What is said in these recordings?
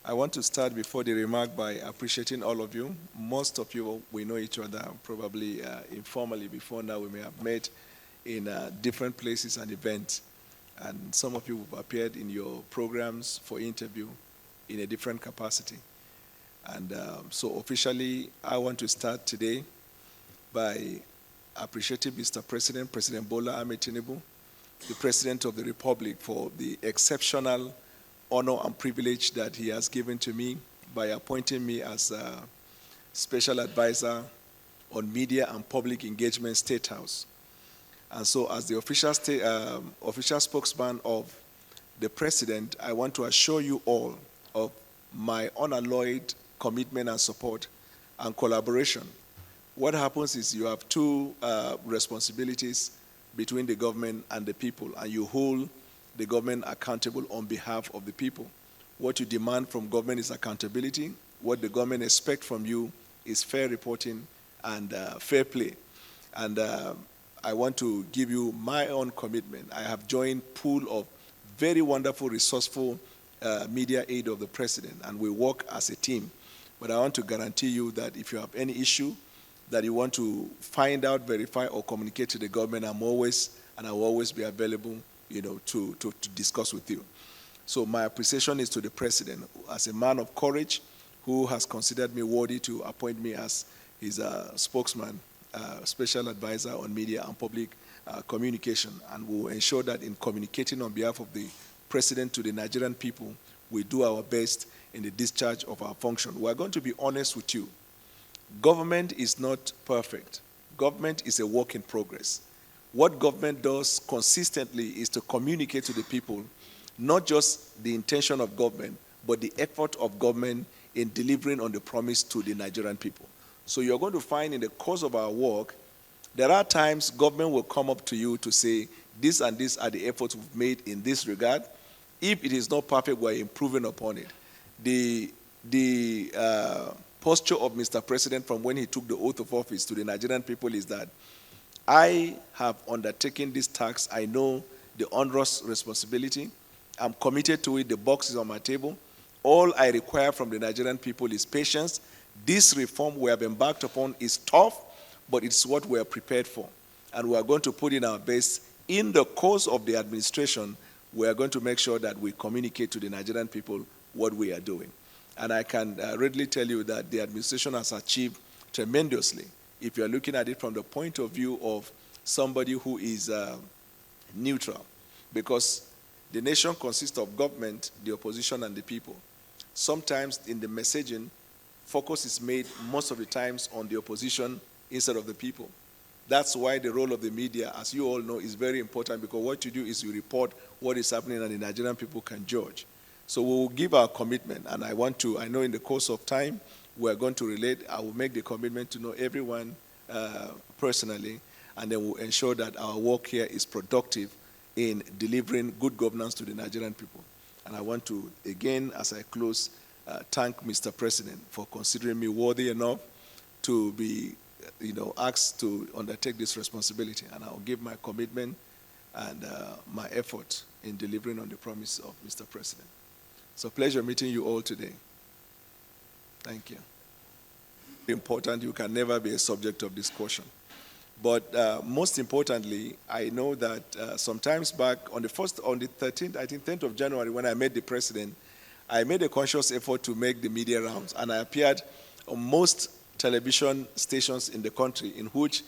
I want to start before the remark by appreciating all of you. Most of you, we know each other probably informally before now. We may have met in different places and events. And some of you have appeared in your programs for interview in a different capacity. And so officially, I want to start today by appreciating Mr. President, President Bwala, the President of the Republic, for the exceptional honor and privilege that he has given to me by appointing me as a special advisor on media and public engagement State House. And so as the official spokesman of the President, I want to assure you all of my unalloyed commitment and support and collaboration. What happens is you have two responsibilities between the government and the people, and you hold the government accountable on behalf of the people. What you demand from government is accountability. What the government expects from you is fair reporting and fair play. And I want to give you my own commitment. I have joined a pool of very wonderful, resourceful media aid of the President, and we work as a team. But I want to guarantee you that if you have any issue that you want to find out, verify, or communicate to the government, I will always be available, to discuss with you. So my appreciation is to the President as a man of courage who has considered me worthy to appoint me as his spokesman, special advisor on media and public communication, and will ensure that in communicating on behalf of the President to the Nigerian people, we do our best in the discharge of our function. We are going to be honest with you. Government is not perfect. Government is a work in progress. What government does consistently is to communicate to the people not just the intention of government, but the effort of government in delivering on the promise to the Nigerian people. So you're going to find in the course of our work, there are times government will come up to you to say, this and this are the efforts we've made in this regard. If it is not perfect, we're improving upon it. The posture of Mr. President from when he took the oath of office to the Nigerian people is that I have undertaken this task. I know the onerous responsibility. I'm committed to it. The box is on my table. All I require from the Nigerian people is patience. This reform we have embarked upon is tough, but it's what we are prepared for. And we are going to put in our best. In the course of the administration, we are going to make sure that we communicate to the Nigerian people what we are doing. And I can readily tell you that the administration has achieved tremendously. If you're looking at it from the point of view of somebody who is neutral, because the nation consists of government, the opposition, and the people. Sometimes in the messaging, focus is made most of the times on the opposition instead of the people. That's why the role of the media, as you all know, is very important, because what you do is you report what is happening and the Nigerian people can judge. So we will give our commitment, and I know in the course of time, we are going to relate. I will make the commitment to know everyone personally, and then we'll ensure that our work here is productive in delivering good governance to the Nigerian people. And I want to, again, as I close, thank Mr. President for considering me worthy enough to be, asked to undertake this responsibility. And I will give my commitment and my effort in delivering on the promise of Mr. President. It's a pleasure meeting you all today. Thank you. Important, you can never be a subject of discussion. But most importantly, I know that sometimes back on the 13th, I think 10th of January, when I met the President, I made a conscious effort to make the media rounds, and I appeared on most television stations in the country in which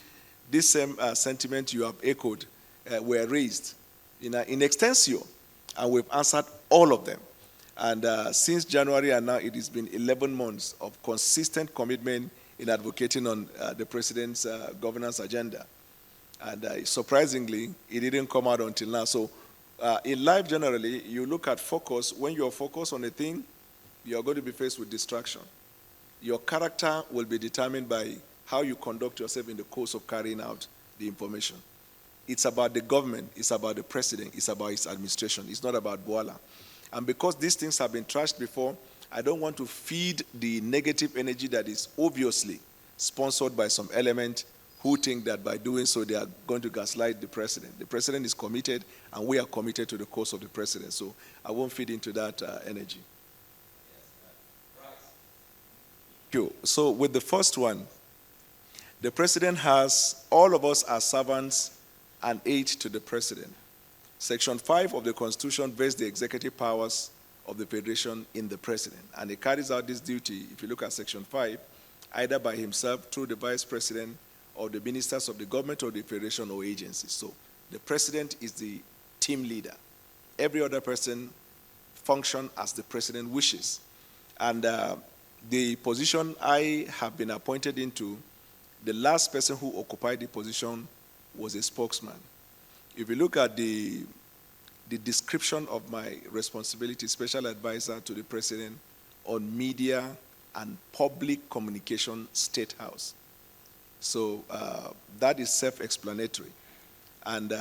this same sentiment you have echoed were raised in extensio, and we've answered all of them. And since January and now, it has been 11 months of consistent commitment in advocating on the President's governance agenda. And surprisingly, it didn't come out until now. So in life generally, you look at focus. When you're focused on a thing, you're going to be faced with distraction. Your character will be determined by how you conduct yourself in the course of carrying out the information. It's about the government, it's about the President, it's about his administration. It's not about Bwala. And because these things have been trashed before, I don't want to feed the negative energy that is obviously sponsored by some element who think that by doing so they are going to gaslight the President. The President is committed, and we are committed to the cause of the President. So I won't feed into that energy. So with the first one, the president has, all of us are servants and aides to the president. Section 5 of the Constitution vests the executive powers of the Federation in the president. And he carries out this duty, if you look at Section 5, either by himself, through the vice president, or the ministers of the government or the federation or agencies. So the president is the team leader. Every other person functions as the president wishes. And the position I have been appointed into, the last person who occupied the position was a spokesman. If you look at the description of my responsibility, special advisor to the president on media and public communication state house. So that is self-explanatory. And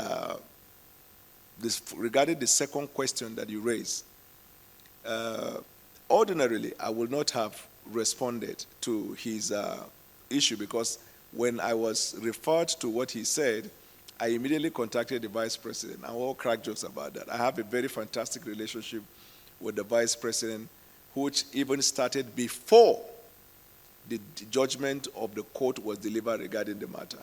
regarding the second question that you raised, ordinarily I would not have responded to his issue, because when I was referred to what he said, I immediately contacted the vice president. I will crack jokes about that. I have a very fantastic relationship with the vice president, which even started before the judgment of the court was delivered regarding the matter.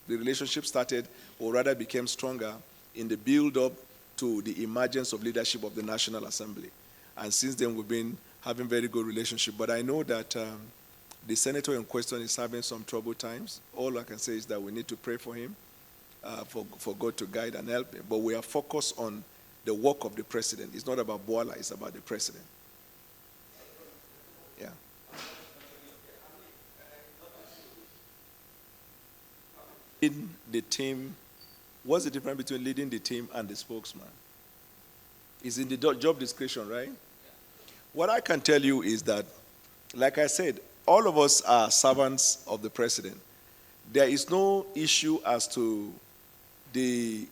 The relationship started, or rather became stronger, in the build-up to the emergence of leadership of the National Assembly. And since then, we've been having very good relationship. But I know that the senator in question is having some troubled times. All I can say is that we need to pray for him, for God to guide and help him. But we are focused on the work of the president. It's not about Bwala, it's about the president. Yeah. In the team, what's the difference between leading the team and the spokesman? It's in the job description, right? What I can tell you is that, like I said, all of us are servants of the president. There is no issue as to the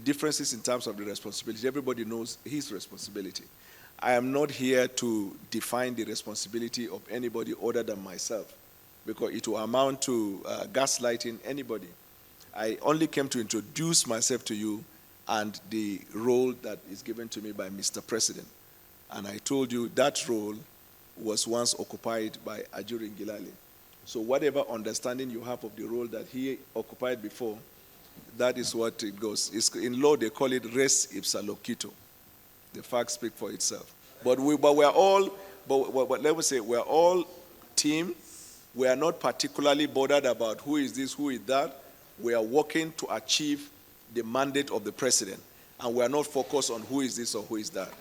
differences in terms of the responsibility. Everybody knows his responsibility. I am not here to define the responsibility of anybody other than myself, because it will amount to gaslighting anybody. I only came to introduce myself to you and the role that is given to me by Mr. President. And I told you that role was once occupied by Ajuri Ngilali. So whatever understanding you have of the role that he occupied before, that is what it goes. In law, they call it res ipsa loquito. The facts speak for itself. But we're all team. We are not particularly bothered about who is this, who is that. We are working to achieve the mandate of the president. And we are not focused on who is this or who is that.